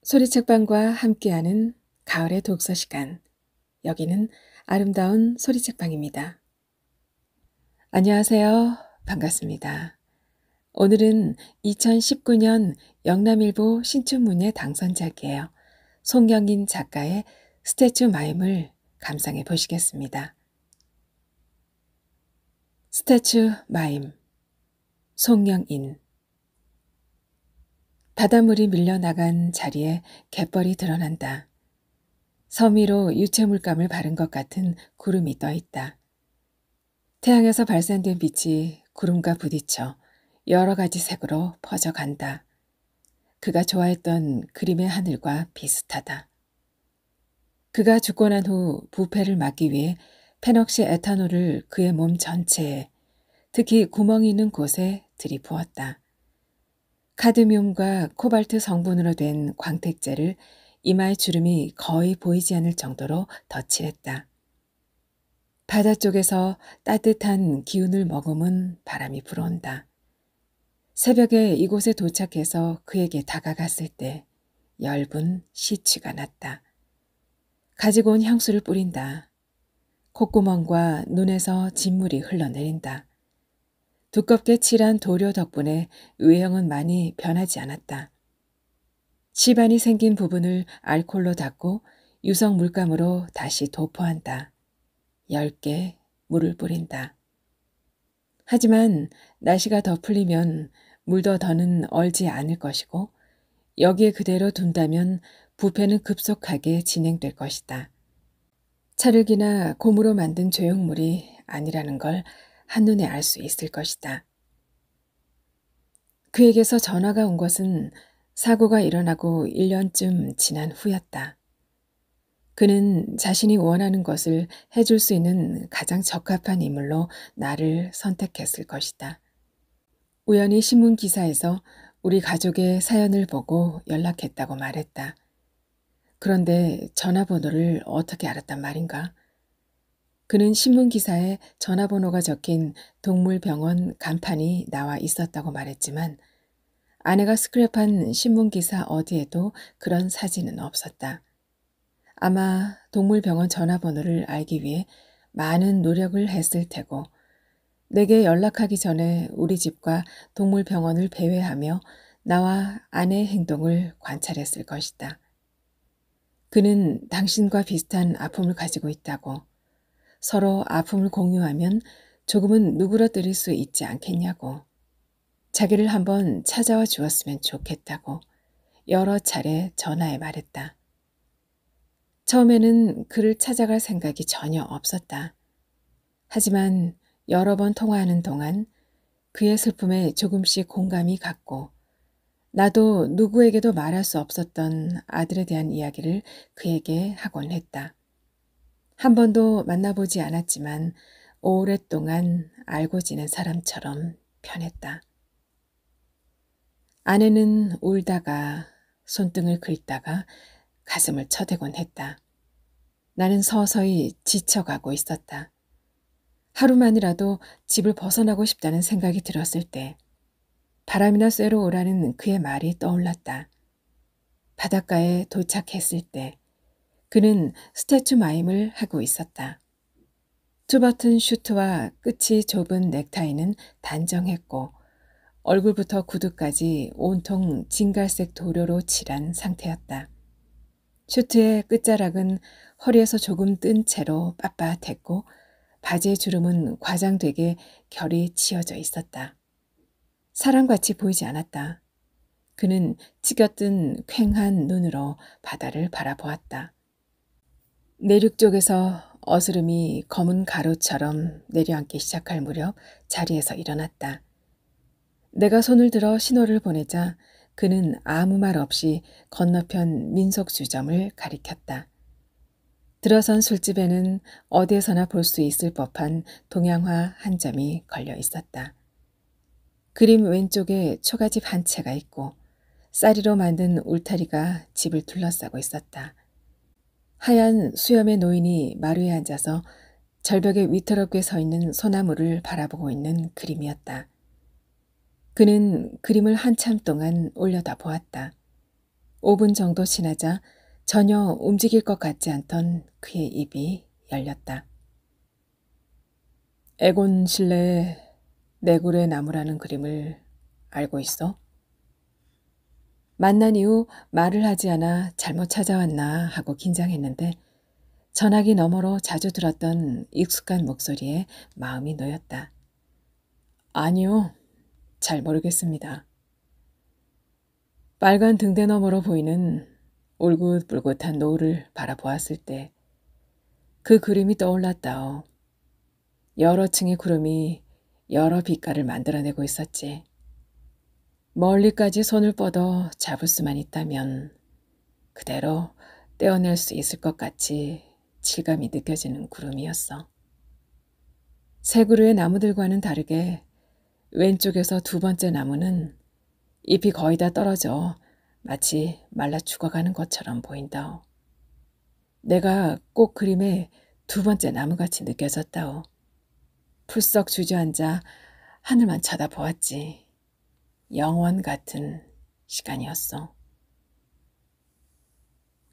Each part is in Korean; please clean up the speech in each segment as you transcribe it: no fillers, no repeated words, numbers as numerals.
소리책방과 함께하는 가을의 독서 시간. 여기는 아름다운 소리책방입니다. 안녕하세요. 반갑습니다. 오늘은 2019년 영남일보 신춘문예 당선작이에요. 송영인 작가의 스태츄 마임을 감상해 보시겠습니다. 스태츄 마임, 송영인. 바닷물이 밀려나간 자리에 갯벌이 드러난다. 섬 위로 유채물감을 바른 것 같은 구름이 떠 있다. 태양에서 발산된 빛이 구름과 부딪혀 여러 가지 색으로 퍼져간다. 그가 좋아했던 그림의 하늘과 비슷하다. 그가 죽고 난 후 부패를 막기 위해 페녹시 에탄올을 그의 몸 전체에, 특히 구멍이 있는 곳에 들이부었다. 카드뮴과 코발트 성분으로 된 광택제를 이마의 주름이 거의 보이지 않을 정도로 덧칠했다. 바다 쪽에서 따뜻한 기운을 머금은 바람이 불어온다. 새벽에 이곳에 도착해서 그에게 다가갔을 때 엷은 시취가 났다. 가지고 온 향수를 뿌린다. 콧구멍과 눈에서 진물이 흘러내린다. 두껍게 칠한 도료 덕분에 외형은 많이 변하지 않았다. 시반이 생긴 부분을 알코올로 닦고 유성 물감으로 다시 도포한다. 10개 물을 뿌린다. 하지만 날씨가 더 풀리면 물도 더는 얼지 않을 것이고 여기에 그대로 둔다면 부패는 급속하게 진행될 것이다. 찰흙이나 고무로 만든 조형물이 아니라는 걸 한눈에 알 수 있을 것이다. 그에게서 전화가 온 것은 사고가 일어나고 1년쯤 지난 후였다. 그는 자신이 원하는 것을 해줄 수 있는 가장 적합한 인물로 나를 선택했을 것이다. 우연히 신문 기사에서 우리 가족의 사연을 보고 연락했다고 말했다. 그런데 전화번호를 어떻게 알았단 말인가? 그는 신문 기사에 전화번호가 적힌 동물병원 간판이 나와 있었다고 말했지만 아내가 스크랩한 신문 기사 어디에도 그런 사진은 없었다. 아마 동물병원 전화번호를 알기 위해 많은 노력을 했을 테고 내게 연락하기 전에 우리 집과 동물병원을 배회하며 나와 아내의 행동을 관찰했을 것이다. 그는 당신과 비슷한 아픔을 가지고 있다고, 서로 아픔을 공유하면 조금은 누그러뜨릴 수 있지 않겠냐고, 자기를 한번 찾아와 주었으면 좋겠다고 여러 차례 전화해 말했다. 처음에는 그를 찾아갈 생각이 전혀 없었다. 하지만 여러 번 통화하는 동안 그의 슬픔에 조금씩 공감이 갔고 나도 누구에게도 말할 수 없었던 아들에 대한 이야기를 그에게 하곤 했다. 한 번도 만나보지 않았지만 오랫동안 알고 지낸 사람처럼 편했다. 아내는 울다가 손등을 긁다가 가슴을 쳐대곤 했다. 나는 서서히 지쳐가고 있었다. 하루만이라도 집을 벗어나고 싶다는 생각이 들었을 때 바람이나 쐬러 오라는 그의 말이 떠올랐다. 바닷가에 도착했을 때 그는 스태츄 마임을 하고 있었다. 투버튼 슈트와 끝이 좁은 넥타이는 단정했고 얼굴부터 구두까지 온통 진갈색 도료로 칠한 상태였다. 슈트의 끝자락은 허리에서 조금 뜬 채로 빳빳했고 바지의 주름은 과장되게 결이 치어져 있었다. 사람같이 보이지 않았다. 그는 찌겨뜬 퀭한 눈으로 바다를 바라보았다. 내륙 쪽에서 어스름이 검은 가루처럼 내려앉기 시작할 무렵 자리에서 일어났다. 내가 손을 들어 신호를 보내자 그는 아무 말 없이 건너편 민속주점을 가리켰다. 들어선 술집에는 어디에서나 볼 수 있을 법한 동양화 한 점이 걸려 있었다. 그림 왼쪽에 초가집 한 채가 있고 쌀이로 만든 울타리가 집을 둘러싸고 있었다. 하얀 수염의 노인이 마루에 앉아서 절벽에 위태롭게 서 있는 소나무를 바라보고 있는 그림이었다. 그는 그림을 한참 동안 올려다보았다. 5분 정도 지나자 전혀 움직일 것 같지 않던 그의 입이 열렸다. 에곤 실내에 내굴의 나무라는 그림을 알고 있어? 만난 이후 말을 하지 않아 잘못 찾아왔나 하고 긴장했는데 전화기 너머로 자주 들었던 익숙한 목소리에 마음이 놓였다. 아니요, 잘 모르겠습니다. 빨간 등대 너머로 보이는 울긋불긋한 노을을 바라보았을 때 그 그림이 떠올랐다오. 여러 층의 구름이 여러 빛깔을 만들어내고 있었지. 멀리까지 손을 뻗어 잡을 수만 있다면 그대로 떼어낼 수 있을 것 같이 질감이 느껴지는 구름이었어. 세 그루의 나무들과는 다르게 왼쪽에서 두 번째 나무는 잎이 거의 다 떨어져 마치 말라 죽어가는 것처럼 보인다오. 내가 꼭 그림의 두 번째 나무같이 느껴졌다오. 풀썩 주저앉아 하늘만 쳐다보았지. 영원 같은 시간이었어.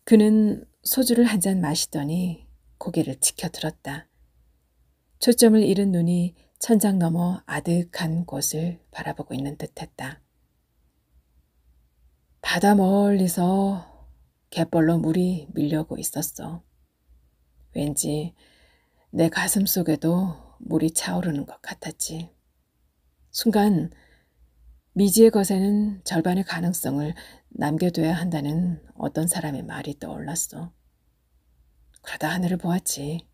그는 소주를 한 잔 마시더니 고개를 치켜들었다. 초점을 잃은 눈이 천장 너머 아득한 곳을 바라보고 있는 듯했다. 바다 멀리서 갯벌로 물이 밀려오고 있었어. 왠지 내 가슴 속에도 물이 차오르는 것 같았지. 순간 미지의 것에는 절반의 가능성을 남겨둬야 한다는 어떤 사람의 말이 떠올랐어. 그러다 하늘을 보았지.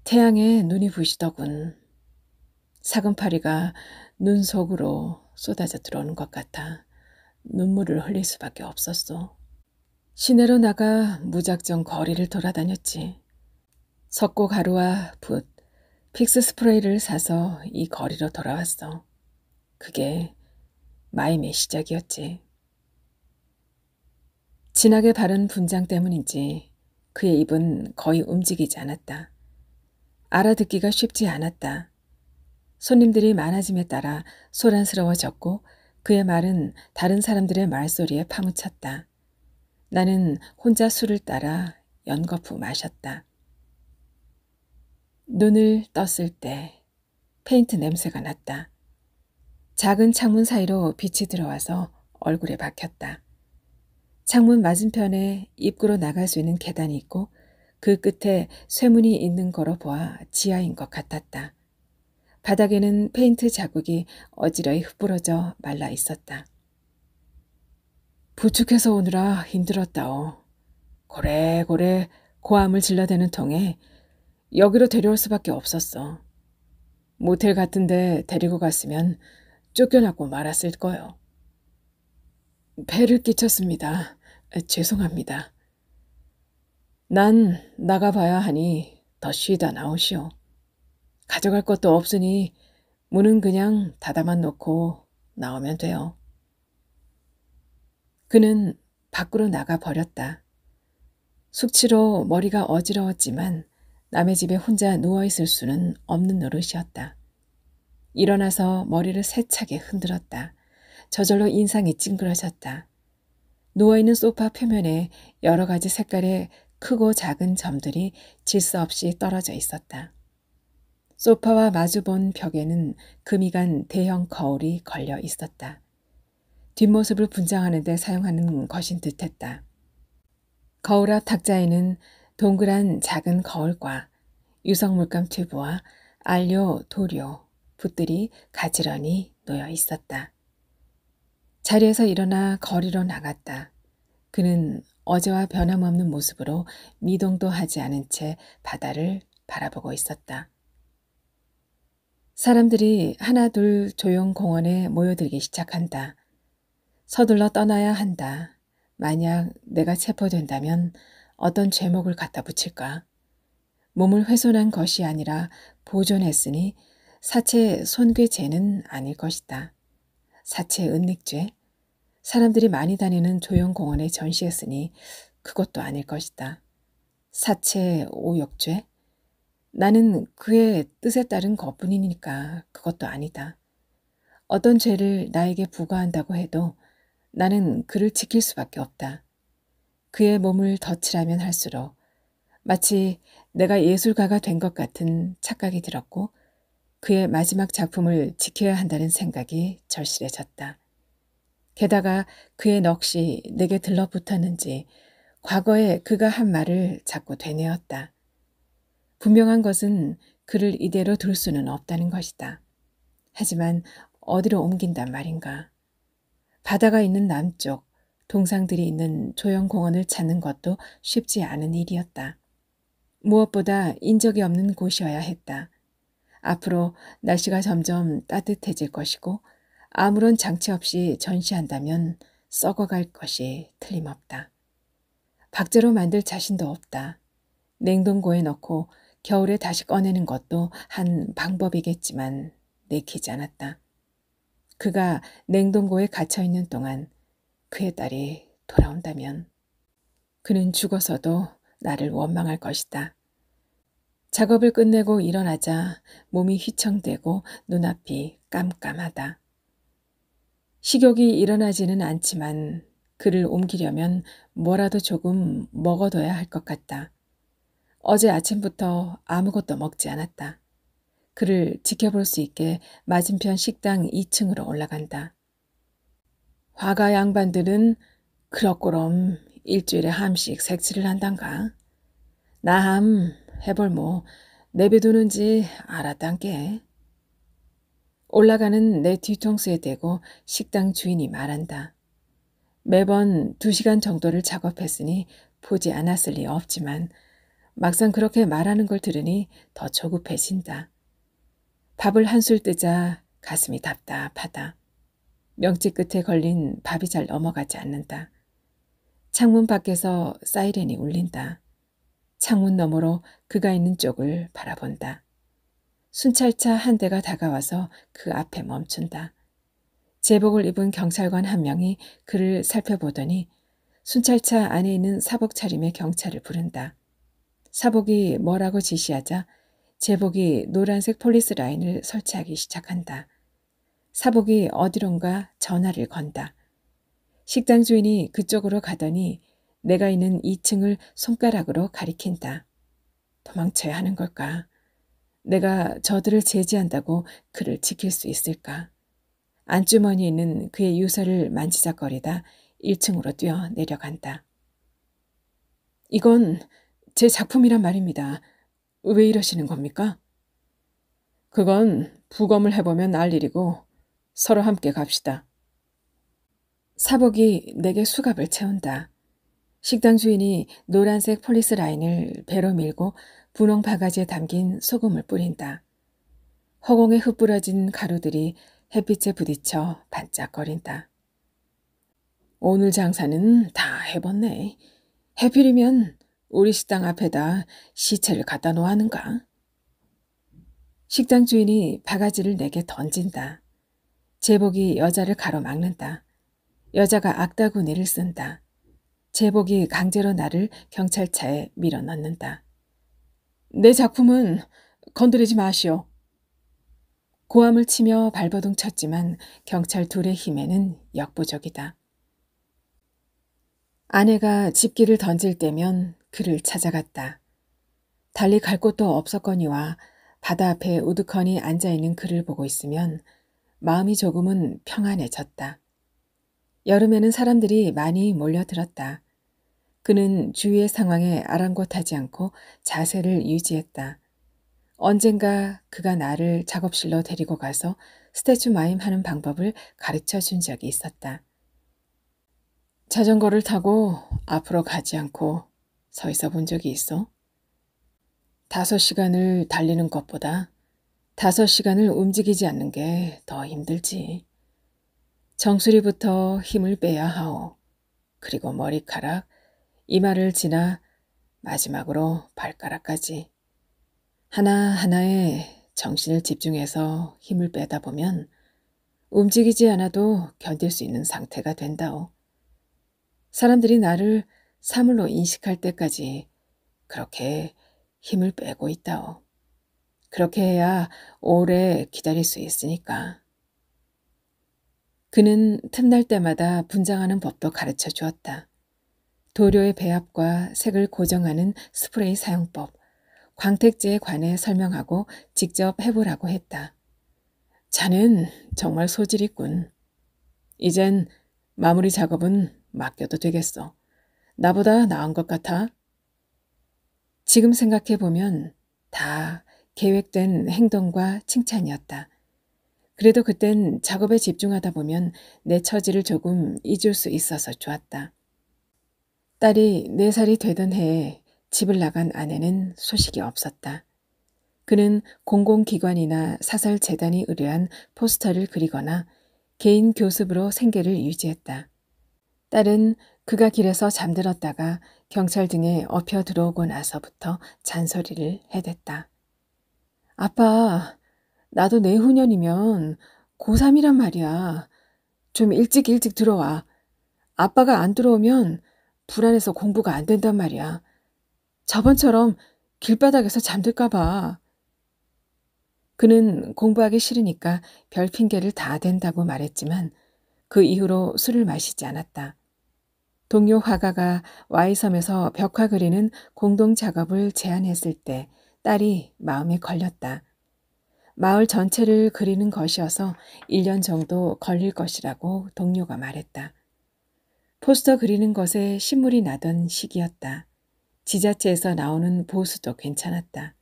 태양에 눈이 부시더군. 사금파리가 눈 속으로 쏟아져 들어오는 것 같아 눈물을 흘릴 수밖에 없었어. 시내로 나가 무작정 거리를 돌아다녔지. 석고 가루와 붓, 픽스 스프레이를 사서 이 거리로 돌아왔어. 그게 마임의 시작이었지. 진하게 바른 분장 때문인지 그의 입은 거의 움직이지 않았다. 알아듣기가 쉽지 않았다. 손님들이 많아짐에 따라 소란스러워졌고 그의 말은 다른 사람들의 말소리에 파묻혔다. 나는 혼자 술을 따라 연거푸 마셨다. 눈을 떴을 때 페인트 냄새가 났다. 작은 창문 사이로 빛이 들어와서 얼굴에 박혔다. 창문 맞은편에 입구로 나갈 수 있는 계단이 있고 그 끝에 쇠문이 있는 거로 보아 지하인 것 같았다. 바닥에는 페인트 자국이 어지러이 흩뿌러져 말라 있었다. 부축해서 오느라 힘들었다오. 고래고래 고함을 질러대는 통에 여기로 데려올 수밖에 없었어. 모텔 같은데 데리고 갔으면 쫓겨나고 말았을 거요. 배를 끼쳤습니다. 죄송합니다. 난 나가봐야 하니 더 쉬다 나오시오. 가져갈 것도 없으니 문은 그냥 닫아만 놓고 나오면 돼요. 그는 밖으로 나가버렸다. 숙취로 머리가 어지러웠지만 남의 집에 혼자 누워있을 수는 없는 노릇이었다. 일어나서 머리를 세차게 흔들었다. 저절로 인상이 찡그러졌다. 누워있는 소파 표면에 여러 가지 색깔의 크고 작은 점들이 질서 없이 떨어져 있었다. 소파와 마주본 벽에는 금이 간 대형 거울이 걸려 있었다. 뒷모습을 분장하는 데 사용하는 것인 듯했다. 거울 앞 탁자에는 동그란 작은 거울과 유성물감 튜브와 안료, 도료, 붓들이 가지런히 놓여 있었다. 자리에서 일어나 거리로 나갔다. 그는 어제와 변함없는 모습으로 미동도 하지 않은 채 바다를 바라보고 있었다. 사람들이 하나둘 조용 공원에 모여들기 시작한다. 서둘러 떠나야 한다. 만약 내가 체포된다면 어떤 죄목을 갖다 붙일까? 몸을 훼손한 것이 아니라 보존했으니 사체 손괴죄는 아닐 것이다. 사체 은닉죄? 사람들이 많이 다니는 조용 공원에 전시했으니 그것도 아닐 것이다. 사체 오욕죄? 나는 그의 뜻에 따른 것뿐이니까 그것도 아니다. 어떤 죄를 나에게 부과한다고 해도 나는 그를 지킬 수밖에 없다. 그의 몸을 덧칠하면 할수록 마치 내가 예술가가 된 것 같은 착각이 들었고 그의 마지막 작품을 지켜야 한다는 생각이 절실해졌다. 게다가 그의 넋이 내게 들러붙었는지 과거에 그가 한 말을 자꾸 되뇌었다. 분명한 것은 그를 이대로 둘 수는 없다는 것이다. 하지만 어디로 옮긴단 말인가. 바다가 있는 남쪽, 동상들이 있는 조형공원을 찾는 것도 쉽지 않은 일이었다. 무엇보다 인적이 없는 곳이어야 했다. 앞으로 날씨가 점점 따뜻해질 것이고 아무런 장치 없이 전시한다면 썩어갈 것이 틀림없다. 박제로 만들 자신도 없다. 냉동고에 넣고 겨울에 다시 꺼내는 것도 한 방법이겠지만 내키지 않았다. 그가 냉동고에 갇혀있는 동안 그의 딸이 돌아온다면 그는 죽어서도 나를 원망할 것이다. 작업을 끝내고 일어나자 몸이 휘청대고 눈앞이 깜깜하다. 식욕이 일어나지는 않지만 그를 옮기려면 뭐라도 조금 먹어둬야 할 것 같다. 어제 아침부터 아무것도 먹지 않았다. 그를 지켜볼 수 있게 맞은편 식당 2층으로 올라간다. 화가 양반들은 그럭그럼 일주일에 함씩 색칠을 한단가. 나함 해볼 뭐 내비두는지 알았단께. 올라가는 내 뒤통수에 대고 식당 주인이 말한다. 매번 2시간 정도를 작업했으니 보지 않았을 리 없지만 막상 그렇게 말하는 걸 들으니 더 조급해진다. 밥을 한술 뜨자 가슴이 답답하다. 명치 끝에 걸린 밥이 잘 넘어가지 않는다. 창문 밖에서 사이렌이 울린다. 창문 너머로 그가 있는 쪽을 바라본다. 순찰차 한 대가 다가와서 그 앞에 멈춘다. 제복을 입은 경찰관 한 명이 그를 살펴보더니 순찰차 안에 있는 사복 차림의 경찰을 부른다. 사복이 뭐라고 지시하자 제복이 노란색 폴리스 라인을 설치하기 시작한다. 사복이 어디론가 전화를 건다. 식당 주인이 그쪽으로 가더니 내가 있는 2층을 손가락으로 가리킨다. 도망쳐야 하는 걸까? 내가 저들을 제지한다고 그를 지킬 수 있을까? 안주머니에 있는 그의 유서를 만지작거리다 1층으로 뛰어 내려간다. 이건 제 작품이란 말입니다. 왜 이러시는 겁니까? 그건 부검을 해보면 알 일이고 서로 함께 갑시다. 사복이 내게 수갑을 채운다. 식당 주인이 노란색 폴리스 라인을 배로 밀고 분홍 바가지에 담긴 소금을 뿌린다. 허공에 흩뿌려진 가루들이 햇빛에 부딪혀 반짝거린다. 오늘 장사는 다 해봤네. 해필이면 우리 식당 앞에다 시체를 갖다 놓았는가? 식당 주인이 바가지를 내게 던진다. 제복이 여자를 가로막는다. 여자가 악다구니를 쓴다. 제복이 강제로 나를 경찰차에 밀어넣는다. 내 작품은 건드리지 마시오. 고함을 치며 발버둥 쳤지만 경찰 둘의 힘에는 역부족이다. 아내가 집기를 던질 때면 그를 찾아갔다. 달리 갈 곳도 없었거니와 바다 앞에 우두커니 앉아있는 그를 보고 있으면 마음이 조금은 평안해졌다. 여름에는 사람들이 많이 몰려들었다. 그는 주위의 상황에 아랑곳하지 않고 자세를 유지했다. 언젠가 그가 나를 작업실로 데리고 가서 스태츄 마임 하는 방법을 가르쳐 준 적이 있었다. 자전거를 타고 앞으로 가지 않고 서 있어 본 적이 있어? 5시간을 달리는 것보다 5시간을 움직이지 않는 게 더 힘들지. 정수리부터 힘을 빼야 하오. 그리고 머리카락, 이마를 지나 마지막으로 발가락까지. 하나하나에 정신을 집중해서 힘을 빼다 보면 움직이지 않아도 견딜 수 있는 상태가 된다오. 사람들이 나를 사물로 인식할 때까지 그렇게 힘을 빼고 있다오. 그렇게 해야 오래 기다릴 수 있으니까. 그는 틈날 때마다 분장하는 법도 가르쳐 주었다. 도료의 배합과 색을 고정하는 스프레이 사용법, 광택제에 관해 설명하고 직접 해보라고 했다. 자넨 정말 소질 있군. 이젠 마무리 작업은 맡겨도 되겠어. 나보다 나은 것 같아. 지금 생각해보면 다 계획된 행동과 칭찬이었다. 그래도 그땐 작업에 집중하다 보면 내 처지를 조금 잊을 수 있어서 좋았다. 딸이 4살이 되던 해에 집을 나간 아내는 소식이 없었다. 그는 공공기관이나 사설재단이 의뢰한 포스터를 그리거나 개인 교습으로 생계를 유지했다. 딸은 그가 길에서 잠들었다가 경찰 등에 업혀 들어오고 나서부터 잔소리를 해댔다. 아빠, 나도 내후년이면 고3이란 말이야. 좀 일찍 들어와. 아빠가 안 들어오면 불안해서 공부가 안 된단 말이야. 저번처럼 길바닥에서 잠들까 봐. 그는 공부하기 싫으니까 별 핑계를 다 댄다고 말했지만 그 이후로 술을 마시지 않았다. 동료 화가가 Y섬에서 벽화 그리는 공동 작업을 제안했을 때 딸이 마음에 걸렸다. 마을 전체를 그리는 것이어서 1년 정도 걸릴 것이라고 동료가 말했다. 포스터 그리는 것에 신물이 나던 시기였다. 지자체에서 나오는 보수도 괜찮았다.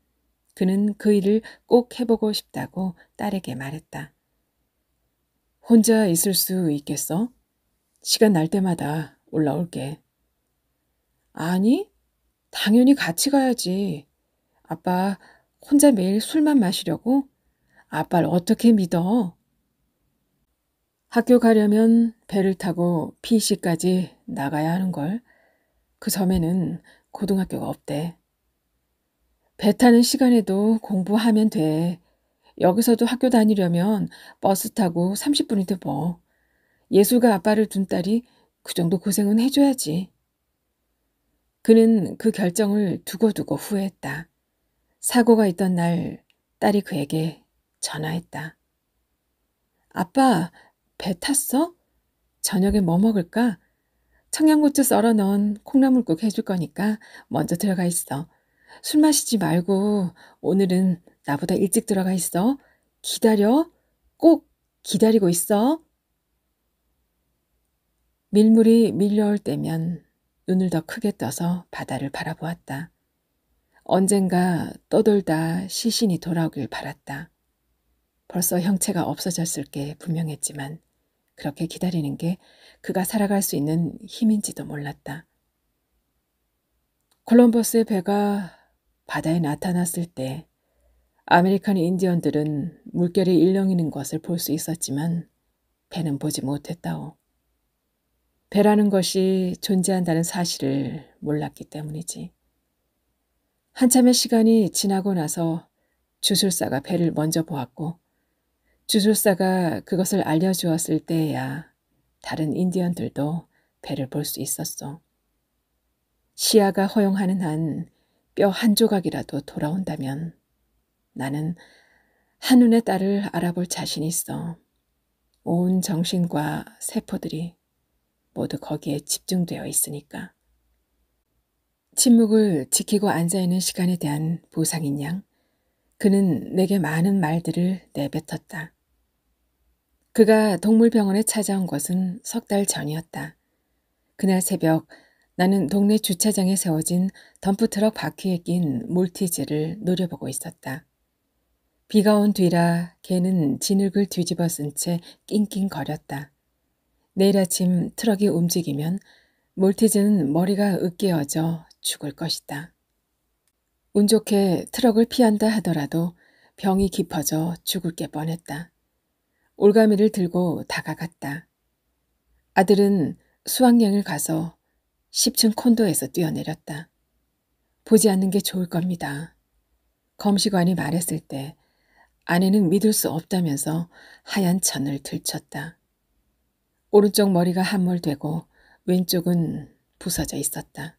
그는 그 일을 꼭 해보고 싶다고 딸에게 말했다. 혼자 있을 수 있겠어? 시간 날 때마다 올라올게. 아니, 당연히 같이 가야지. 아빠 혼자 매일 술만 마시려고? 아빠를 어떻게 믿어? 학교 가려면 배를 타고 PC까지 나가야 하는걸. 그 섬에는 고등학교가 없대. 배 타는 시간에도 공부하면 돼. 여기서도 학교 다니려면 버스 타고 30분인데 뭐. 예술가 아빠를 둔 딸이 그 정도 고생은 해줘야지. 그는 그 결정을 두고두고 후회했다. 사고가 있던 날 딸이 그에게 전화했다. 아빠, 배 탔어? 저녁에 뭐 먹을까? 청양고추 썰어 넣은 콩나물국 해줄 거니까 먼저 들어가 있어. 술 마시지 말고 오늘은 나보다 일찍 들어가 있어. 기다려. 꼭 기다리고 있어. 밀물이 밀려올 때면 눈을 더 크게 떠서 바다를 바라보았다. 언젠가 떠돌다 시신이 돌아오길 바랐다. 벌써 형체가 없어졌을 게 분명했지만 그렇게 기다리는 게 그가 살아갈 수 있는 힘인지도 몰랐다. 콜럼버스의 배가 바다에 나타났을 때 아메리칸 인디언들은 물결이 일렁이는 것을 볼 수 있었지만 배는 보지 못했다오. 배라는 것이 존재한다는 사실을 몰랐기 때문이지. 한참의 시간이 지나고 나서 주술사가 배를 먼저 보았고 주술사가 그것을 알려주었을 때에야 다른 인디언들도 배를 볼 수 있었어. 시야가 허용하는 한 뼈 한 조각이라도 돌아온다면 나는 한눈에 딸을 알아볼 자신이 있어. 온 정신과 세포들이 모두 거기에 집중되어 있으니까. 침묵을 지키고 앉아있는 시간에 대한 보상인 양 그는 내게 많은 말들을 내뱉었다. 그가 동물병원에 찾아온 것은 3달 전이었다. 그날 새벽 나는 동네 주차장에 세워진 덤프트럭 바퀴에 낀 몰티즈를 노려보고 있었다. 비가 온 뒤라 개는 진흙을 뒤집어 쓴 채 낑낑거렸다. 내일 아침 트럭이 움직이면 몰티즈는 머리가 으깨어져 죽을 것이다. 운 좋게 트럭을 피한다 하더라도 병이 깊어져 죽을 게 뻔했다. 올가미를 들고 다가갔다. 아들은 수학여행을 가서 10층 콘도에서 뛰어내렸다. 보지 않는 게 좋을 겁니다. 검시관이 말했을 때 아내는 믿을 수 없다면서 하얀 천을 들쳤다. 오른쪽 머리가 함몰되고 왼쪽은 부서져 있었다.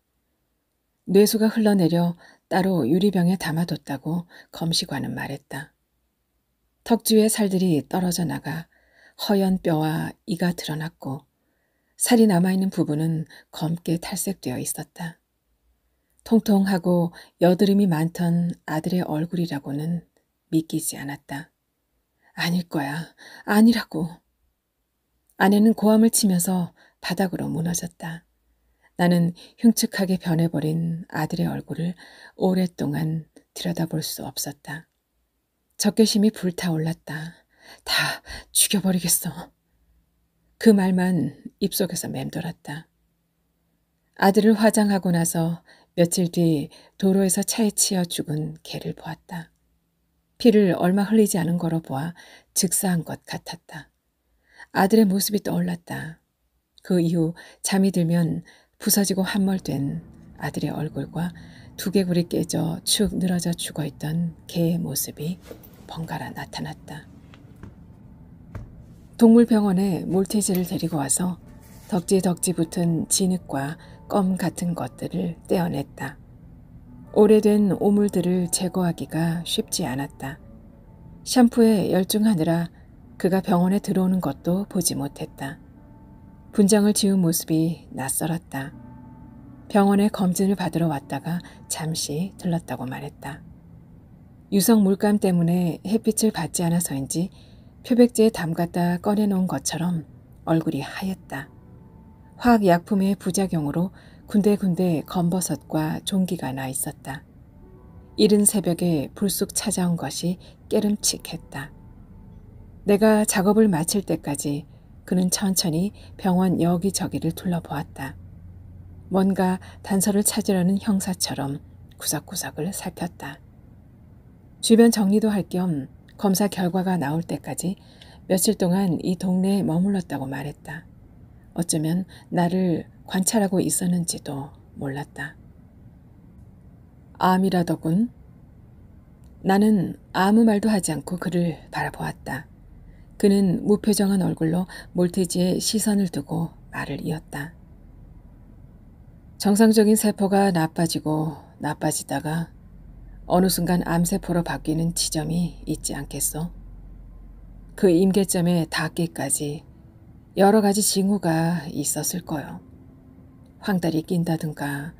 뇌수가 흘러내려 따로 유리병에 담아뒀다고 검시관은 말했다. 턱주의 살들이 떨어져 나가 허연 뼈와 이가 드러났고 살이 남아있는 부분은 검게 탈색되어 있었다. 통통하고 여드름이 많던 아들의 얼굴이라고는 믿기지 않았다. 아닐 거야. 아니라고. 아내는 고함을 치면서 바닥으로 무너졌다. 나는 흉측하게 변해버린 아들의 얼굴을 오랫동안 들여다볼 수 없었다. 적개심이 불타올랐다. 다 죽여버리겠어. 그 말만 입속에서 맴돌았다. 아들을 화장하고 나서 며칠 뒤 도로에서 차에 치여 죽은 개를 보았다. 피를 얼마 흘리지 않은 거로 보아 즉사한 것 같았다. 아들의 모습이 떠올랐다. 그 이후 잠이 들면 부서지고 함몰된 아들의 얼굴과 두개골이 깨져 축 늘어져 죽어있던 개의 모습이 번갈아 나타났다. 동물병원에 몰티즈를 데리고 와서 덕지덕지 붙은 진흙과 껌 같은 것들을 떼어냈다. 오래된 오물들을 제거하기가 쉽지 않았다. 샴푸에 열중하느라 그가 병원에 들어오는 것도 보지 못했다. 분장을 지운 모습이 낯설었다. 병원에 검진을 받으러 왔다가 잠시 들렀다고 말했다. 유성 물감 때문에 햇빛을 받지 않아서인지 표백제에 담갔다 꺼내놓은 것처럼 얼굴이 하였다. 화학약품의 부작용으로 군데군데 검버섯과 종기가 나 있었다. 이른 새벽에 불쑥 찾아온 것이 깨름칙했다. 내가 작업을 마칠 때까지 그는 천천히 병원 여기저기를 둘러보았다. 뭔가 단서를 찾으려는 형사처럼 구석구석을 살폈다. 주변 정리도 할 겸 검사 결과가 나올 때까지 며칠 동안 이 동네에 머물렀다고 말했다. 어쩌면 나를 관찰하고 있었는지도 몰랐다. 암이라더군. 나는 아무 말도 하지 않고 그를 바라보았다. 그는 무표정한 얼굴로 몰티지에 시선을 두고 말을 이었다. 정상적인 세포가 나빠지고 나빠지다가 어느 순간 암세포로 바뀌는 지점이 있지 않겠소? 그 임계점에 닿기까지 여러 가지 징후가 있었을 거요. 황달이 낀다든가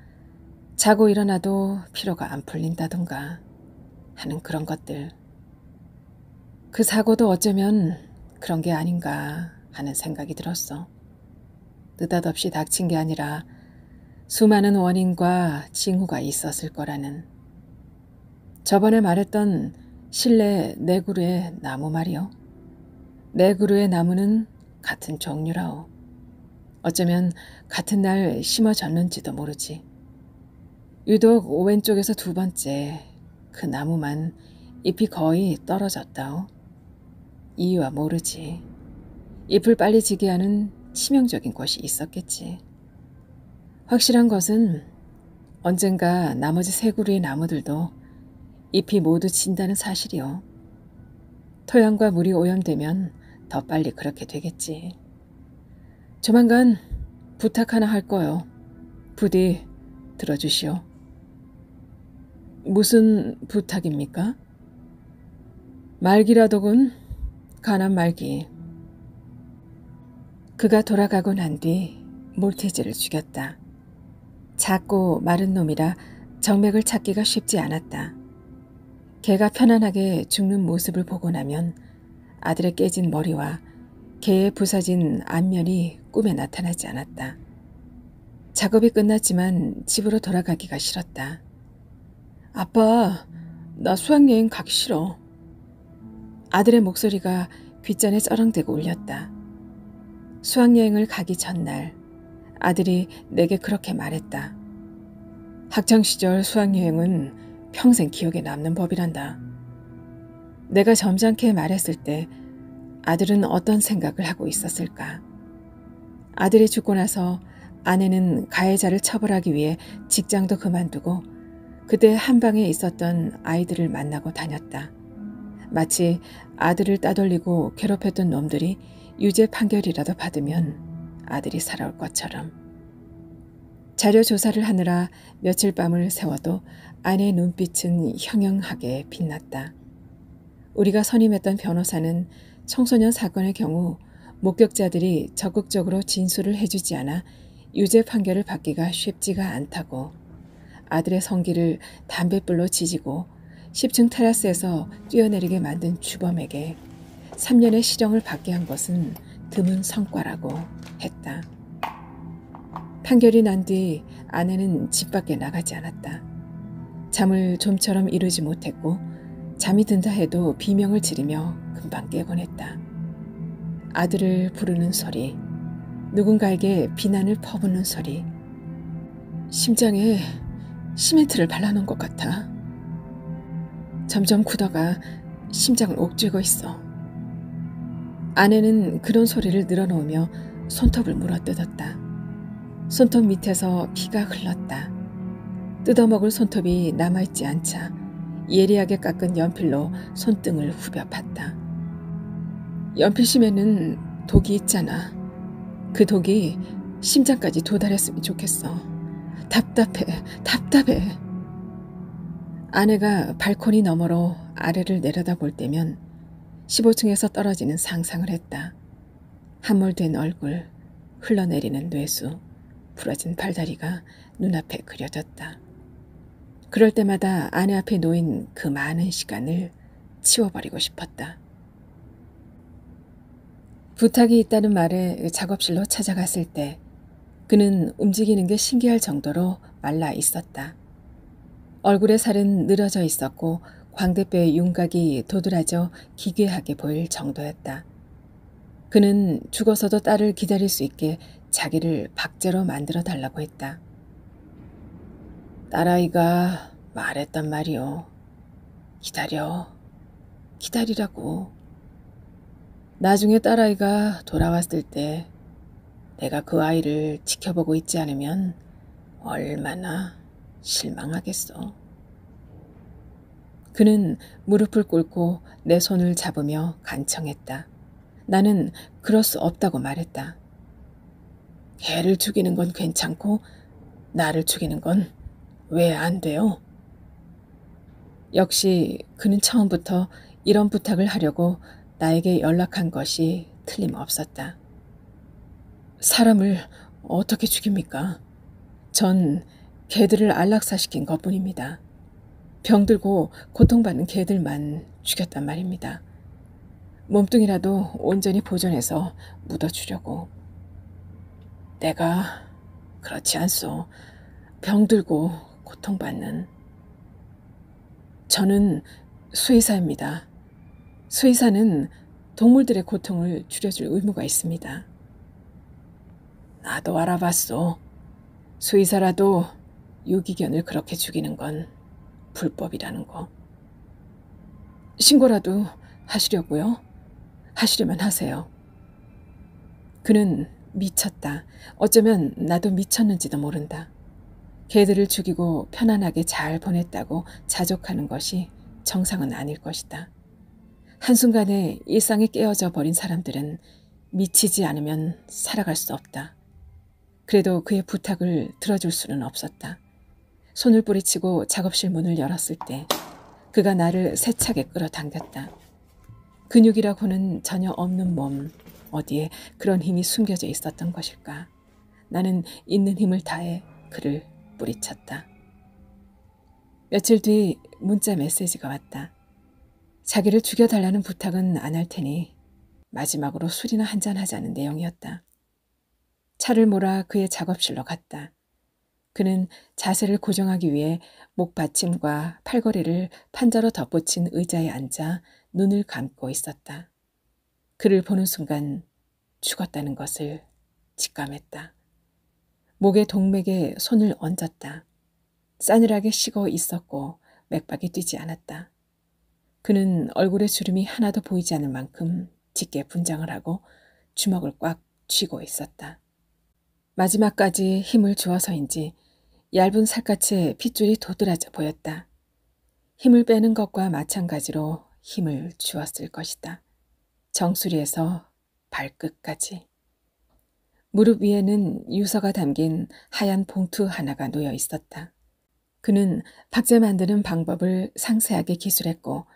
자고 일어나도 피로가 안 풀린다든가 하는 그런 것들. 그 사고도 어쩌면 그런 게 아닌가 하는 생각이 들었어. 느닷없이 닥친 게 아니라 수많은 원인과 징후가 있었을 거라는. 저번에 말했던 실내 네 그루의 나무 말이요. 네 그루의 나무는 같은 종류라오. 어쩌면 같은 날 심어졌는지도 모르지. 유독 왼쪽에서 두 번째 그 나무만 잎이 거의 떨어졌다오. 이유와 모르지. 잎을 빨리 지게 하는 치명적인 것이 있었겠지. 확실한 것은 언젠가 나머지 세 그루의 나무들도 잎이 모두 진다는 사실이요. 토양과 물이 오염되면 더 빨리 그렇게 되겠지. 조만간 부탁 하나 할 거요. 부디 들어주시오. 무슨 부탁입니까? 말기라더군. 가난 말기. 그가 돌아가고 난 뒤 몰티즈를 죽였다. 작고 마른 놈이라 정맥을 찾기가 쉽지 않았다. 개가 편안하게 죽는 모습을 보고 나면 아들의 깨진 머리와 개의 부서진 안면이 꿈에 나타나지 않았다. 작업이 끝났지만 집으로 돌아가기가 싫었다. 아빠, 나 수학여행 가기 싫어. 아들의 목소리가 귓전에 쩌렁대고 울렸다. 수학여행을 가기 전날 아들이 내게 그렇게 말했다. 학창시절 수학여행은 평생 기억에 남는 법이란다. 내가 점잖게 말했을 때 아들은 어떤 생각을 하고 있었을까? 아들이 죽고 나서 아내는 가해자를 처벌하기 위해 직장도 그만두고 그때 한방에 있었던 아이들을 만나고 다녔다. 마치 아들을 따돌리고 괴롭혔던 놈들이 유죄 판결이라도 받으면 아들이 살아올 것처럼. 자료 조사를 하느라 며칠 밤을 새워도 아내의 눈빛은 형형하게 빛났다. 우리가 선임했던 변호사는 청소년 사건의 경우 목격자들이 적극적으로 진술을 해주지 않아 유죄 판결을 받기가 쉽지가 않다고. 아들의 성기를 담뱃불로 지지고 10층 테라스에서 뛰어내리게 만든 주범에게 3년의 실형을 받게 한 것은 드문 성과라고 했다. 판결이 난 뒤 아내는 집 밖에 나가지 않았다. 잠을 좀처럼 이루지 못했고 잠이 든다 해도 비명을 지르며 금방 깨곤 했다. 아들을 부르는 소리, 누군가에게 비난을 퍼붓는 소리. 심장에 시멘트를 발라놓은 것 같아. 점점 굳어가 심장을 옥죄고 있어. 아내는 그런 소리를 늘어놓으며 손톱을 물어뜯었다. 손톱 밑에서 피가 흘렀다. 뜯어먹을 손톱이 남아있지 않자 예리하게 깎은 연필로 손등을 후벼 팠다. 연필심에는 독이 있잖아. 그 독이 심장까지 도달했으면 좋겠어. 답답해. 아내가 발코니 너머로 아래를 내려다볼 때면 15층에서 떨어지는 상상을 했다. 함몰된 얼굴, 흘러내리는 뇌수, 부러진 팔다리가 눈앞에 그려졌다. 그럴 때마다 아내 앞에 놓인 그 많은 시간을 치워버리고 싶었다. 부탁이 있다는 말에 작업실로 찾아갔을 때 그는 움직이는 게 신기할 정도로 말라 있었다. 얼굴의 살은 늘어져 있었고 광대뼈의 윤곽이 도드라져 기괴하게 보일 정도였다. 그는 죽어서도 딸을 기다릴 수 있게 자기를 박제로 만들어 달라고 했다. 딸아이가 말했단 말이오. 기다리라고. 나중에 딸아이가 돌아왔을 때 내가 그 아이를 지켜보고 있지 않으면 얼마나 실망하겠어. 그는 무릎을 꿇고 내 손을 잡으며 간청했다. 나는 그럴 수 없다고 말했다. 개를 죽이는 건 괜찮고 나를 죽이는 건 왜 안 돼요? 역시 그는 처음부터 이런 부탁을 하려고 나에게 연락한 것이 틀림없었다. 사람을 어떻게 죽입니까? 전 개들을 안락사시킨 것뿐입니다. 병들고 고통받는 개들만 죽였단 말입니다. 몸뚱이라도 온전히 보존해서 묻어주려고. 내가 그렇지 않소. 병들고 고통받는. 저는 수의사입니다. 수의사는 동물들의 고통을 줄여줄 의무가 있습니다. 나도 알아봤소. 수의사라도 유기견을 그렇게 죽이는 건 불법이라는 거. 신고라도 하시려고요? 하시려면 하세요. 그는 미쳤다. 어쩌면 나도 미쳤는지도 모른다. 개들을 죽이고 편안하게 잘 보냈다고 자족하는 것이 정상은 아닐 것이다. 한순간에 일상이 깨어져 버린 사람들은 미치지 않으면 살아갈 수 없다. 그래도 그의 부탁을 들어줄 수는 없었다. 손을 뿌리치고 작업실 문을 열었을 때 그가 나를 세차게 끌어당겼다. 근육이라고는 전혀 없는 몸, 어디에 그런 힘이 숨겨져 있었던 것일까. 나는 있는 힘을 다해 그를 뿌리쳤다. 며칠 뒤 문자 메시지가 왔다. 자기를 죽여달라는 부탁은 안 할 테니 마지막으로 술이나 한잔하자는 내용이었다. 차를 몰아 그의 작업실로 갔다. 그는 자세를 고정하기 위해 목받침과 팔걸이를 판자로 덧붙인 의자에 앉아 눈을 감고 있었다. 그를 보는 순간 죽었다는 것을 직감했다. 목의 동맥에 손을 얹었다. 싸늘하게 식어 있었고 맥박이 뛰지 않았다. 그는 얼굴에 주름이 하나도 보이지 않을 만큼 짙게 분장을 하고 주먹을 꽉 쥐고 있었다. 마지막까지 힘을 주어서인지 얇은 살갗에 핏줄이 도드라져 보였다. 힘을 빼는 것과 마찬가지로 힘을 주었을 것이다. 정수리에서 발끝까지. 무릎 위에는 유서가 담긴 하얀 봉투 하나가 놓여 있었다. 그는 박제 만드는 방법을 상세하게 기술했고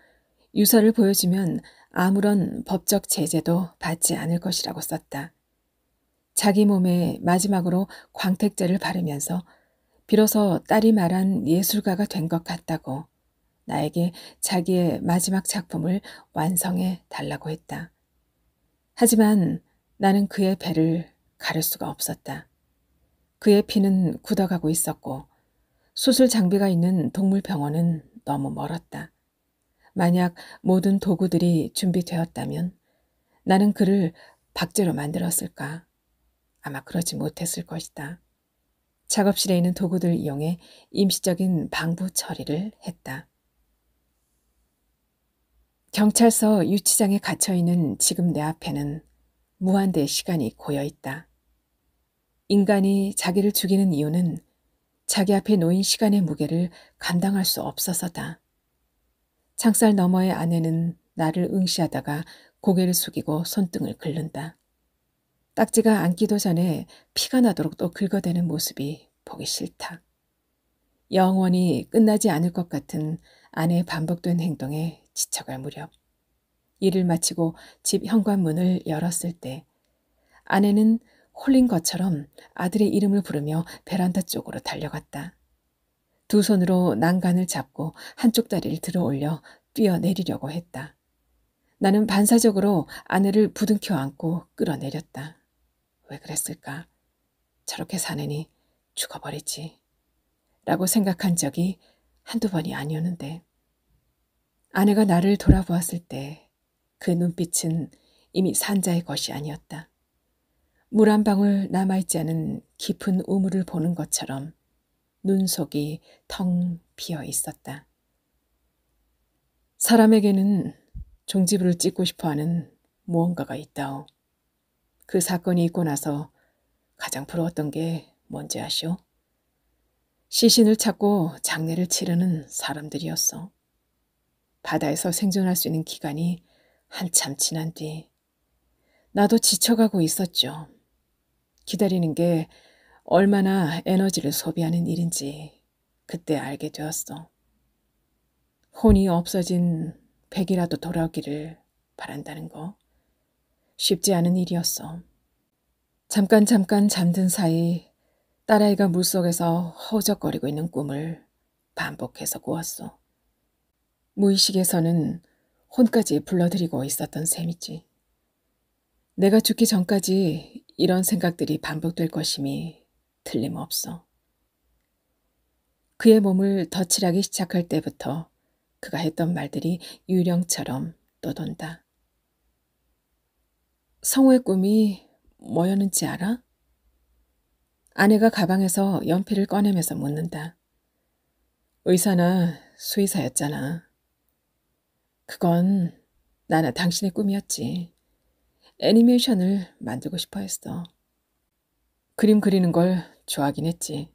유서를 보여주면 아무런 법적 제재도 받지 않을 것이라고 썼다. 자기 몸에 마지막으로 광택제를 바르면서 비로소 딸이 말한 예술가가 된 것 같다고 나에게 자기의 마지막 작품을 완성해 달라고 했다. 하지만 나는 그의 배를 가를 수가 없었다. 그의 피는 굳어가고 있었고 수술 장비가 있는 동물병원은 너무 멀었다. 만약 모든 도구들이 준비되었다면 나는 그를 박제로 만들었을까? 아마 그러지 못했을 것이다. 작업실에 있는 도구들을 이용해 임시적인 방부 처리를 했다. 경찰서 유치장에 갇혀있는 지금 내 앞에는 무한대의 시간이 고여있다. 인간이 자기를 죽이는 이유는 자기 앞에 놓인 시간의 무게를 감당할 수 없어서다. 창살 너머의 아내는 나를 응시하다가 고개를 숙이고 손등을 긁는다. 딱지가 앉기도 전에 피가 나도록 또 긁어대는 모습이 보기 싫다. 영원히 끝나지 않을 것 같은 아내의 반복된 행동에 지쳐갈 무렵 일을 마치고 집 현관문을 열었을 때 아내는 홀린 것처럼 아들의 이름을 부르며 베란다 쪽으로 달려갔다. 두 손으로 난간을 잡고 한쪽 다리를 들어 올려 뛰어내리려고 했다. 나는 반사적으로 아내를 부둥켜 안고 끌어내렸다. 왜 그랬을까? 저렇게 사느니 죽어버리지. 라고 생각한 적이 한두 번이 아니었는데 아내가 나를 돌아보았을 때 그 눈빛은 이미 산자의 것이 아니었다. 물 한 방울 남아있지 않은 깊은 우물을 보는 것처럼 눈속이 텅 비어 있었다. 사람에게는 종지부를 찍고 싶어하는 무언가가 있다오. 그 사건이 있고 나서 가장 부러웠던 게 뭔지 아시오? 시신을 찾고 장례를 치르는 사람들이었어. 바다에서 생존할 수 있는 기간이 한참 지난 뒤 나도 지쳐가고 있었죠. 기다리는 게 얼마나 에너지를 소비하는 일인지 그때 알게 되었어. 혼이 없어진 백이라도 돌아오기를 바란다는 거 쉽지 않은 일이었어. 잠깐 잠든 사이 딸아이가 물속에서 허우적거리고 있는 꿈을 반복해서 꾸었어. 무의식에서는 혼까지 불러들이고 있었던 셈이지. 내가 죽기 전까지 이런 생각들이 반복될 것임이 틀림없어. 그의 몸을 덧칠하기 시작할 때부터 그가 했던 말들이 유령처럼 떠돈다. 성우의 꿈이 뭐였는지 알아? 아내가 가방에서 연필을 꺼내면서 묻는다. 의사나 수의사였잖아. 그건 나나 당신의 꿈이었지. 애니메이션을 만들고 싶어 했어. 그림 그리는 걸 좋아하긴 했지.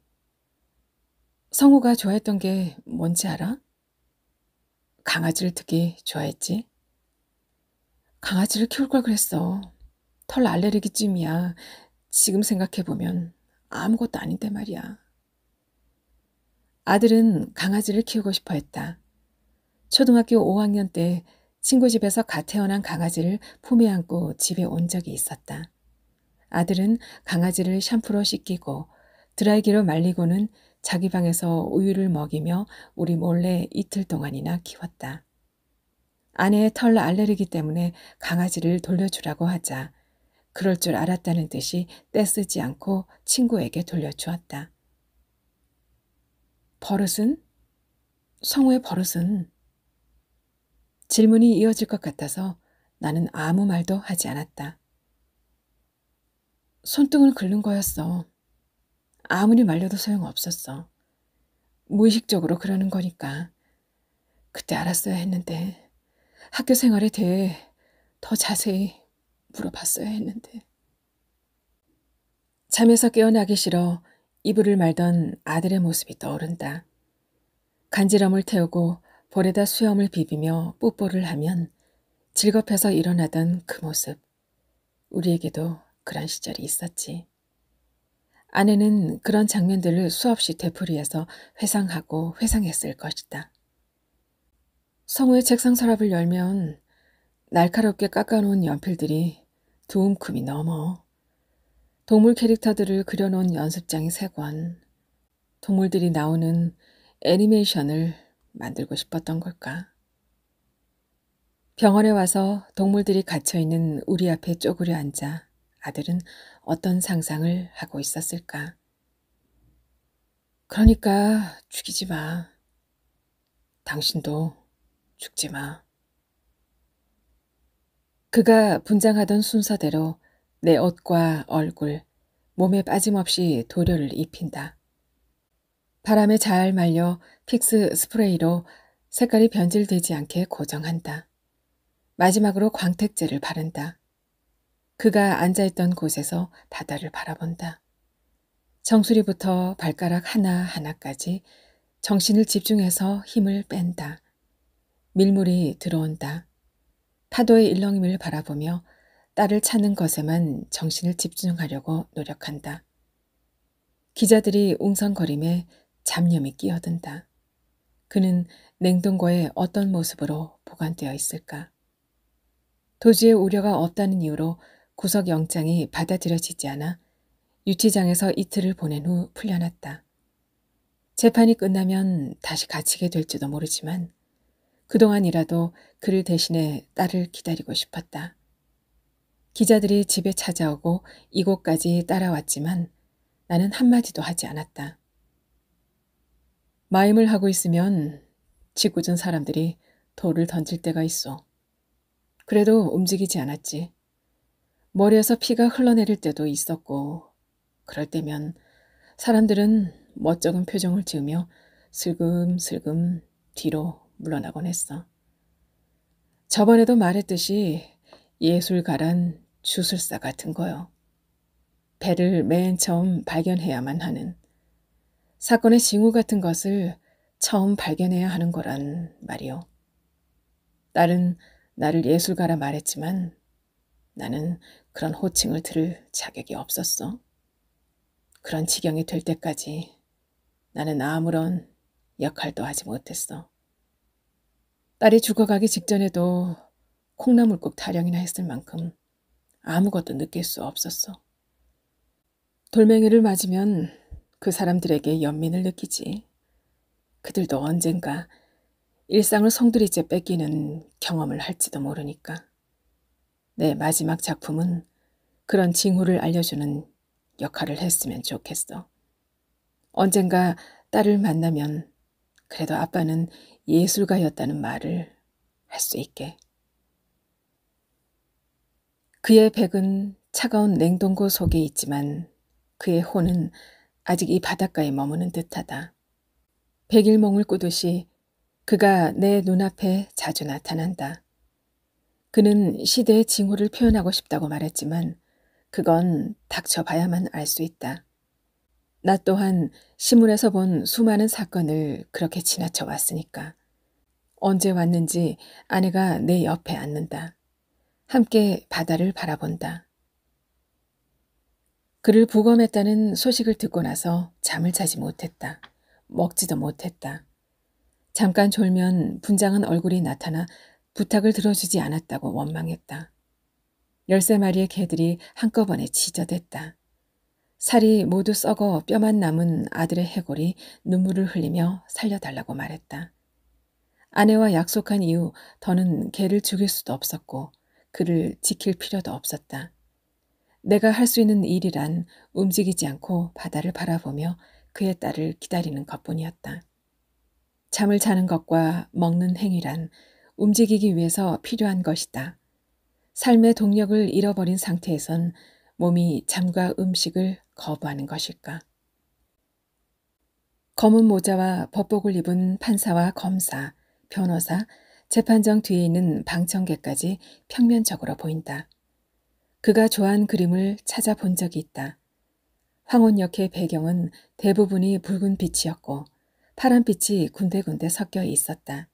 성우가 좋아했던 게 뭔지 알아? 강아지를 특히 좋아했지. 강아지를 키울 걸 그랬어. 털 알레르기쯤이야. 지금 생각해보면 아무것도 아닌데 말이야. 아들은 강아지를 키우고 싶어 했다. 초등학교 5학년 때 친구 집에서 갓 태어난 강아지를 품에 안고 집에 온 적이 있었다. 아들은 강아지를 샴푸로 씻기고 드라이기로 말리고는 자기 방에서 우유를 먹이며 우리 몰래 이틀 동안이나 키웠다. 아내의 털 알레르기 때문에 강아지를 돌려주라고 하자 그럴 줄 알았다는 듯이 떼쓰지 않고 친구에게 돌려주었다. 버릇은? 성우의 버릇은? 질문이 이어질 것 같아서 나는 아무 말도 하지 않았다. 손등을 긁는 거였어. 아무리 말려도 소용없었어. 무의식적으로 그러는 거니까. 그때 알았어야 했는데 학교 생활에 대해 더 자세히 물어봤어야 했는데. 잠에서 깨어나기 싫어 이불을 말던 아들의 모습이 떠오른다. 간지럼을 태우고 볼에다 수염을 비비며 뽀뽀를 하면 즐겁해서 일어나던 그 모습. 우리에게도 그런 시절이 있었지. 아내는 그런 장면들을 수없이 되풀이해서 회상하고 회상했을 것이다. 성우의 책상 서랍을 열면 날카롭게 깎아놓은 연필들이 두 움큼이 넘어. 동물 캐릭터들을 그려놓은 연습장이 3권. 동물들이 나오는 애니메이션을 만들고 싶었던 걸까? 병원에 와서 동물들이 갇혀있는 우리 앞에 쪼그려 앉아 아들은 어떤 상상을 하고 있었을까? 그러니까 죽이지 마. 당신도 죽지 마. 그가 분장하던 순서대로 내 옷과 얼굴, 몸에 빠짐없이 도료를 입힌다. 바람에 잘 말려 픽스 스프레이로 색깔이 변질되지 않게 고정한다. 마지막으로 광택제를 바른다. 그가 앉아있던 곳에서 바다를 바라본다. 정수리부터 발가락 하나하나까지 정신을 집중해서 힘을 뺀다. 밀물이 들어온다. 파도의 일렁임을 바라보며 딸을 찾는 것에만 정신을 집중하려고 노력한다. 기자들이 웅성거림에 잡념이 끼어든다. 그는 냉동고에 어떤 모습으로 보관되어 있을까? 도주의 우려가 없다는 이유로 구속영장이 받아들여지지 않아 유치장에서 이틀을 보낸 후 풀려났다. 재판이 끝나면 다시 갇히게 될지도 모르지만 그동안이라도 그를 대신해 딸을 기다리고 싶었다. 기자들이 집에 찾아오고 이곳까지 따라왔지만 나는 한마디도 하지 않았다. 마임을 하고 있으면 짓궂은 사람들이 돌을 던질 때가 있어. 그래도 움직이지 않았지. 머리에서 피가 흘러내릴 때도 있었고 그럴 때면 사람들은 멋쩍은 표정을 지으며 슬금슬금 뒤로 물러나곤 했어. 저번에도 말했듯이 예술가란 주술사 같은 거요. 배를 맨 처음 발견해야만 하는, 사건의 징후 같은 것을 처음 발견해야 하는 거란 말이요. 딸은 나를 예술가라 말했지만 나는 그런 호칭을 들을 자격이 없었어. 그런 지경이 될 때까지 나는 아무런 역할도 하지 못했어. 딸이 죽어가기 직전에도 콩나물국 타령이나 했을 만큼 아무것도 느낄 수 없었어. 돌멩이를 맞으면 그 사람들에게 연민을 느끼지. 그들도 언젠가 일상을 송두리째 뺏기는 경험을 할지도 모르니까. 내 마지막 작품은 그런 징후를 알려주는 역할을 했으면 좋겠어. 언젠가 딸을 만나면 그래도 아빠는 예술가였다는 말을 할 수 있게. 그의 백은 차가운 냉동고 속에 있지만 그의 혼은 아직 이 바닷가에 머무는 듯하다. 백일몽을 꾸듯이 그가 내 눈앞에 자주 나타난다. 그는 시대의 징후를 표현하고 싶다고 말했지만 그건 닥쳐봐야만 알 수 있다. 나 또한 신문에서 본 수많은 사건을 그렇게 지나쳐 왔으니까. 언제 왔는지 아내가 내 옆에 앉는다. 함께 바다를 바라본다. 그를 부검했다는 소식을 듣고 나서 잠을 자지 못했다. 먹지도 못했다. 잠깐 졸면 분장한 얼굴이 나타나 부탁을 들어주지 않았다고 원망했다. 13마리의 개들이 한꺼번에 지저댔다. 살이 모두 썩어 뼈만 남은 아들의 해골이 눈물을 흘리며 살려달라고 말했다. 아내와 약속한 이후 더는 개를 죽일 수도 없었고 그를 지킬 필요도 없었다. 내가 할 수 있는 일이란 움직이지 않고 바다를 바라보며 그의 딸을 기다리는 것뿐이었다. 잠을 자는 것과 먹는 행위란 움직이기 위해서 필요한 것이다. 삶의 동력을 잃어버린 상태에선 몸이 잠과 음식을 거부하는 것일까? 검은 모자와 법복을 입은 판사와 검사, 변호사, 재판정 뒤에 있는 방청객까지 평면적으로 보인다. 그가 좋아한 그림을 찾아본 적이 있다. 황혼역의 배경은 대부분이 붉은 빛이었고 파란빛이 군데군데 섞여 있었다.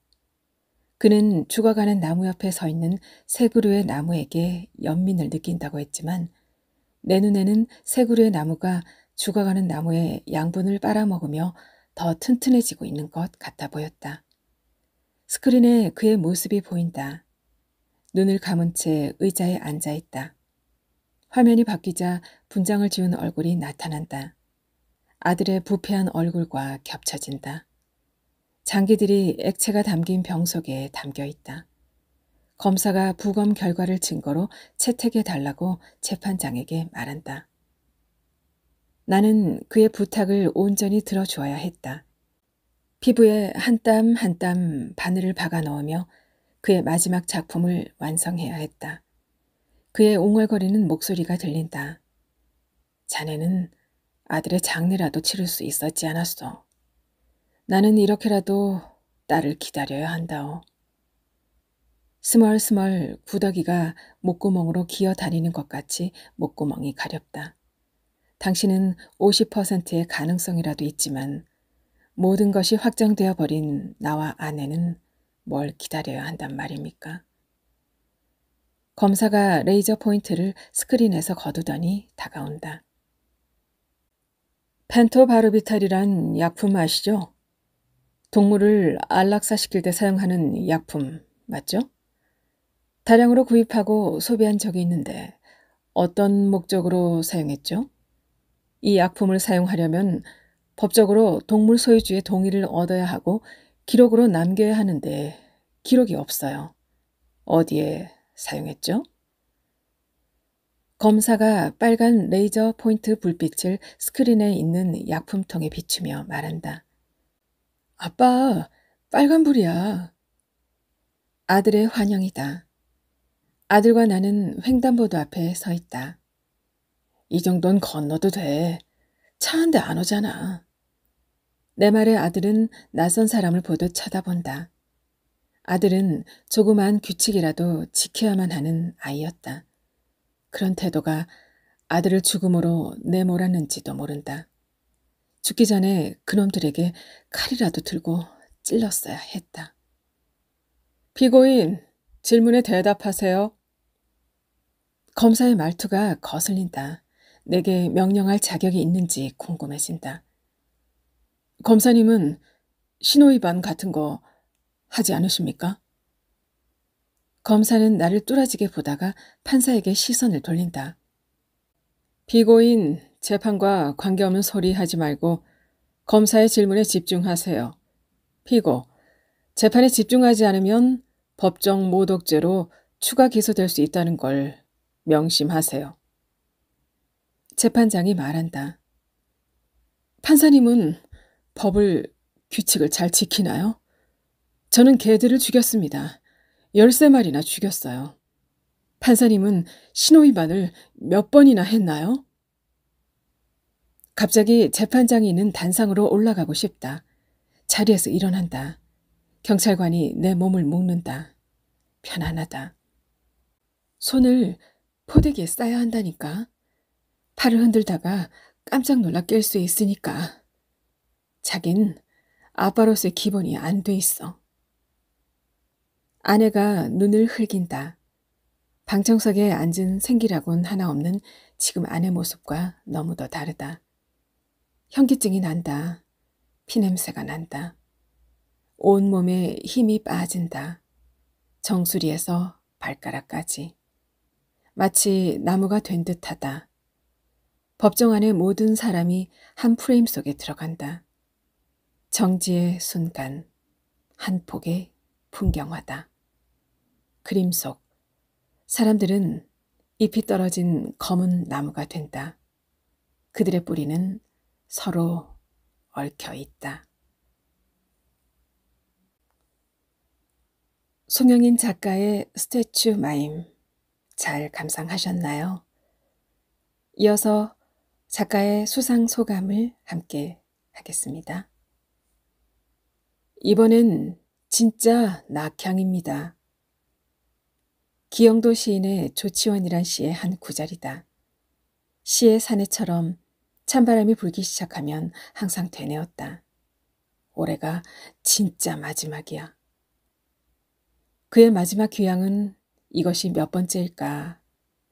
그는 죽어가는 나무 옆에 서 있는 세 그루의 나무에게 연민을 느낀다고 했지만 내 눈에는 세 그루의 나무가 죽어가는 나무의 양분을 빨아먹으며 더 튼튼해지고 있는 것 같아 보였다. 스크린에 그의 모습이 보인다. 눈을 감은 채 의자에 앉아 있다. 화면이 바뀌자 분장을 지운 얼굴이 나타난다. 아들의 부패한 얼굴과 겹쳐진다. 장기들이 액체가 담긴 병 속에 담겨 있다. 검사가 부검 결과를 증거로 채택해 달라고 재판장에게 말한다. 나는 그의 부탁을 온전히 들어주어야 했다. 피부에 한 땀 한 땀 바늘을 박아 넣으며 그의 마지막 작품을 완성해야 했다. 그의 웅얼거리는 목소리가 들린다. 자네는 아들의 장례라도 치를 수 있었지 않았어. 나는 이렇게라도 딸을 기다려야 한다오. 스멀스멀 구더기가 목구멍으로 기어다니는 것 같이 목구멍이 가렵다. 당신은 50%의 가능성이라도 있지만 모든 것이 확정되어 버린 나와 아내는 뭘 기다려야 한단 말입니까? 검사가 레이저 포인트를 스크린에서 거두더니 다가온다. 펜토바르비탈이란 약품 아시죠? 동물을 안락사시킬 때 사용하는 약품 맞죠? 다량으로 구입하고 소비한 적이 있는데 어떤 목적으로 사용했죠? 이 약품을 사용하려면 법적으로 동물 소유주의 동의를 얻어야 하고 기록으로 남겨야 하는데 기록이 없어요. 어디에 사용했죠? 검사가 빨간 레이저 포인트 불빛을 스크린에 있는 약품통에 비추며 말한다. 아빠, 빨간불이야. 아들의 환영이다. 아들과 나는 횡단보도 앞에 서 있다. 이 정도는 건너도 돼. 차 한 대 안 오잖아. 내 말에 아들은 낯선 사람을 보듯 쳐다본다. 아들은 조그만 규칙이라도 지켜야만 하는 아이였다. 그런 태도가 아들을 죽음으로 내몰았는지도 모른다. 죽기 전에 그놈들에게 칼이라도 들고 찔렀어야 했다. 피고인, 질문에 대답하세요. 검사의 말투가 거슬린다. 내게 명령할 자격이 있는지 궁금해진다. 검사님은 신호위반 같은 거 하지 않으십니까? 검사는 나를 뚫어지게 보다가 판사에게 시선을 돌린다. 피고인, 재판과 관계없는 소리 하지 말고 검사의 질문에 집중하세요. 피고, 재판에 집중하지 않으면 법정 모독죄로 추가 기소될 수 있다는 걸 명심하세요. 재판장이 말한다. 판사님은 법을, 규칙을 잘 지키나요? 저는 개들을 죽였습니다. 13마리나 죽였어요. 판사님은 신호위반을 몇 번이나 했나요? 갑자기 재판장이 있는 단상으로 올라가고 싶다. 자리에서 일어난다. 경찰관이 내 몸을 묶는다. 편안하다. 손을 포대기에 싸야 한다니까. 팔을 흔들다가 깜짝 놀라 깰 수 있으니까. 자긴 아빠로서의 기본이 안 돼 있어. 아내가 눈을 흘긴다. 방청석에 앉은 생기라곤 하나 없는 지금 아내 모습과 너무도 다르다. 현기증이 난다. 피냄새가 난다. 온몸에 힘이 빠진다. 정수리에서 발가락까지. 마치 나무가 된 듯하다. 법정 안의 모든 사람이 한 프레임 속에 들어간다. 정지의 순간, 한 폭의 풍경화다. 그림 속 사람들은 잎이 떨어진 검은 나무가 된다. 그들의 뿌리는 서로 얽혀 있다. 송영인 작가의 스태츄 마임 잘 감상하셨나요? 이어서 작가의 수상 소감을 함께 하겠습니다. 이번엔 진짜 낙향입니다. 기영도 시인의 조치원이란 시의 한 구절이다. 시의 사내처럼 찬바람이 불기 시작하면 항상 되뇌었다. 올해가 진짜 마지막이야. 그의 마지막 귀향은 이것이 몇 번째일까?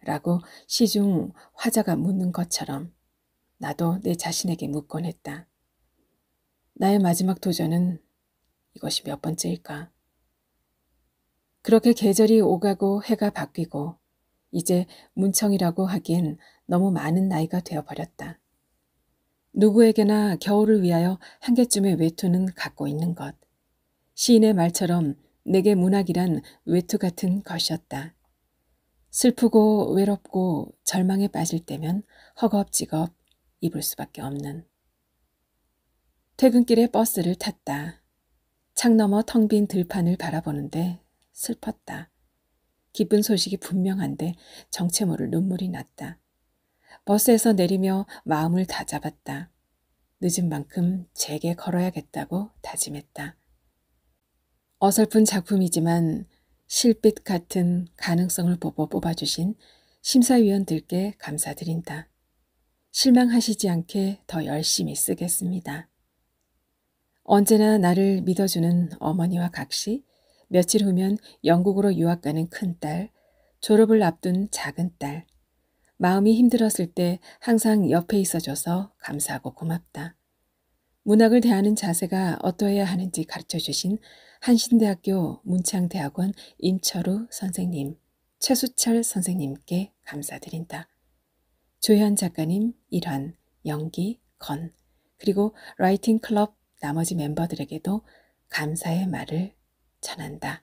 라고 시중 화자가 묻는 것처럼 나도 내 자신에게 묻곤 했다. 나의 마지막 도전은 이것이 몇 번째일까? 그렇게 계절이 오가고 해가 바뀌고 이제 문청이라고 하기엔 너무 많은 나이가 되어버렸다. 누구에게나 겨울을 위하여 한 개쯤의 외투는 갖고 있는 것. 시인의 말처럼 내게 문학이란 외투 같은 것이었다. 슬프고 외롭고 절망에 빠질 때면 허겁지겁 입을 수밖에 없는. 퇴근길에 버스를 탔다. 창 너머 텅 빈 들판을 바라보는데 슬펐다. 기쁜 소식이 분명한데 정체 모를 눈물이 났다. 버스에서 내리며 마음을 다잡았다. 늦은 만큼 제게 걸어야겠다고 다짐했다. 어설픈 작품이지만 실빛 같은 가능성을 보고 뽑아주신 심사위원들께 감사드린다. 실망하시지 않게 더 열심히 쓰겠습니다. 언제나 나를 믿어주는 어머니와 각시, 며칠 후면 영국으로 유학 가는 큰딸, 졸업을 앞둔 작은딸, 마음이 힘들었을 때 항상 옆에 있어줘서 감사하고 고맙다. 문학을 대하는 자세가 어떠해야 하는지 가르쳐주신 한신대학교 문창대학원 임철우 선생님, 최수철 선생님께 감사드린다. 조현 작가님 일환, 연기, 건, 그리고 라이팅 클럽 나머지 멤버들에게도 감사의 말을 전한다.